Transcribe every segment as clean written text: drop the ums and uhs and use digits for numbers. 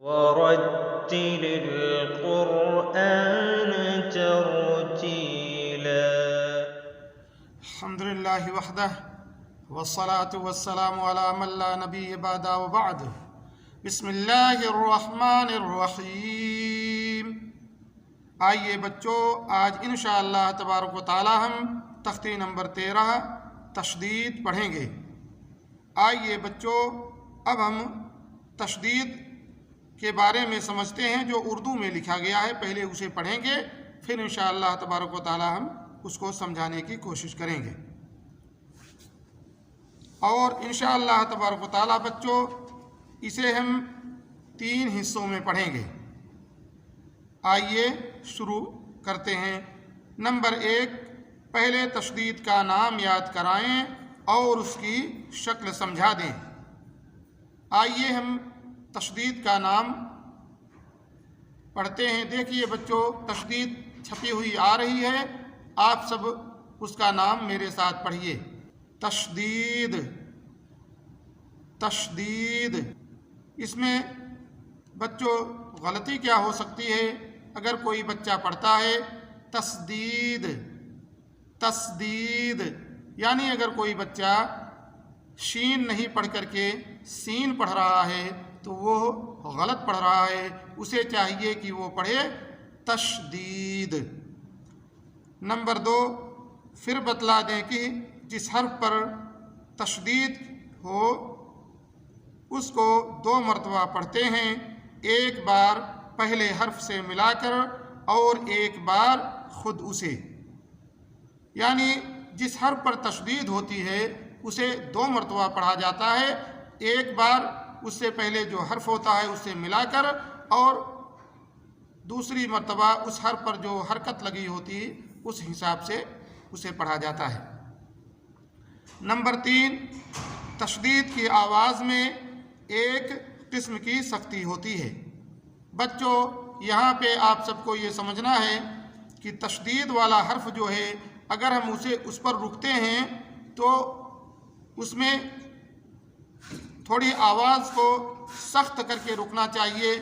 ورتل القرآن ترتيلا. الحمد لله وحده والصلاة والسلام على من لا نبي بعد وبعد. بسم اللہ الرحمن الرحیم. آئیے بچوں، آج انشاءاللہ تبارک و تعالی ہم تختی نمبر 13 تشدید پڑھیں گے. آئیے بچوں، اب ہم تشدید کے بارے میں سمجھتے ہیں جو اردو میں لکھا گیا ہے. پہلے اسے پڑھیں گے، پھر انشاءاللہ تبارک و تعالی ہم اس کو سمجھانے کی کوشش کریں گے. اور انشاءاللہ تبارک و تعالی بچوں اسے ہم 3 حصوں میں پڑھیں گے. آئیے شروع کرتے ہیں. نمبر 1، پہلے تشدید کا نام یاد کرائیں اور اس کی شکل سمجھا دیں. آئیے ہم تشدید کا نام پڑھتے ہیں. دیکھیے بچوں، تشدید چھپی ہوئی آ رہی ہے، آپ سب اس کا نام میرے ساتھ پڑھیے. تشدید، تشدید. اس میں بچوں غلطی کیا ہو سکتی ہے؟ اگر کوئی بچہ پڑھتا ہے تسدید، تسدید، یعنی اگر کوئی بچہ شین نہیں پڑھ کر کے سین پڑھ رہا ہے تو وہ غلط پڑھ رہا ہے. اسے چاہیے کہ وہ پڑھے تشدید. نمبر 2، پھر بتلا دیں کہ جس حرف پر تشدید ہو اس کو 2 مرتبہ پڑھتے ہیں، ایک بار پہلے حرف سے ملا کر اور ایک بار خود اسے. یعنی جس حرف پر تشدید ہوتی ہے اسے 2 مرتبہ پڑھا جاتا ہے، ایک بار اس سے پہلے جو حرف ہوتا ہے اسے ملا کر، اور دوسری مرتبہ اس حرف پر جو حرکت لگی ہوتی اس حساب سے اسے پڑھا جاتا ہے. نمبر 3، تشدید کی آواز میں ایک قسم کی سختی ہوتی ہے. بچوں یہاں پہ آپ سب کو یہ سمجھنا ہے کہ تشدید والا حرف جو ہے اگر ہم اس پر رکتے ہیں تو اس میں تھوڑی آواز کو سخت کر کے رکنا چاہیے.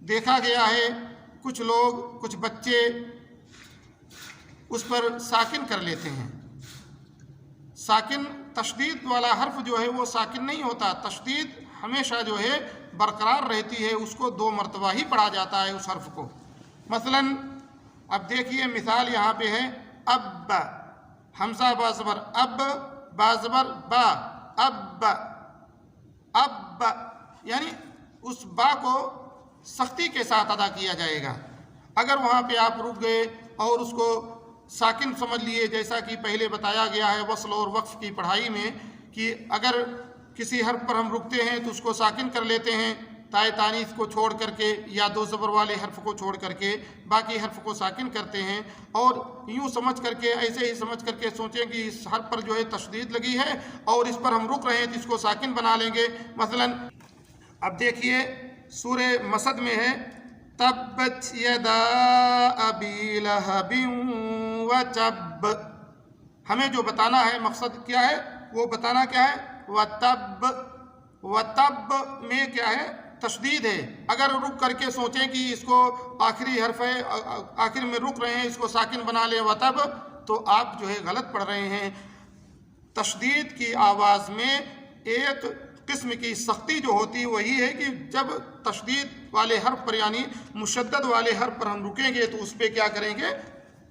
دیکھا گیا ہے کچھ لوگ، کچھ بچے اس پر ساکن کر لیتے ہیں. ساکن، تشدید والا حرف جو ہے وہ ساکن نہیں ہوتا. تشدید ہمیشہ جو ہے برقرار رہتی ہے، اس کو 2 مرتبہ ہی پڑھا جاتا ہے اس حرف کو. مثلا اب دیکھیے مثال یہاں پہ ہے اب، ہمزہ با زبر اب، با زبر با، اب، اب، یعنی اس با کو سختی کے ساتھ ادا کیا جائے گا. اگر وہاں پہ آپ رک گئے اور اس کو ساکن سمجھ لیے، جیسا کہ پہلے بتایا گیا ہے وصل اور وقف کی پڑھائی میں کہ اگر کسی حرف پر ہم رکتے ہیں تو اس کو ساکن کر لیتے ہیں، تائے تانیث کو چھوڑ کر کے یا 2 زبر والے حرف کو چھوڑ کر کے باقی حرف کو ساکن کرتے ہیں، اور یوں سمجھ کر کے، ایسے ہی سمجھ کر کے سوچیں کہ اس حرف پر جو ہے تشدید لگی ہے اور اس پر ہم رک رہے ہیں تو اس کو ساکن بنا لیں گے. مثلا اب دیکھیے سورہ مسد میں ہے تبت یدا ابی لہب وتب. ہمیں جو بتانا ہے مقصد کیا ہے؟ وہ بتانا کیا ہے؟ وتب. وتب میں کیا ہے؟ تشدید ہے. اگر رک کر کے سوچیں کہ اس کو آخری حرف ہے، آخر میں رک رہے ہیں، اس کو ساکن بنا لیں وتب، تو آپ جو ہے غلط پڑھ رہے ہیں. تشدید کی آواز میں ایک قسم کی سختی جو ہوتی وہی ہے کہ جب تشدید والے حرف پر یعنی مشدد والے حرف پر ہم رکیں گے تو اس پہ کیا کریں گے؟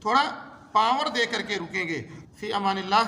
تھوڑا پاور دے کر کے رکیں گے. فی امان اللہ.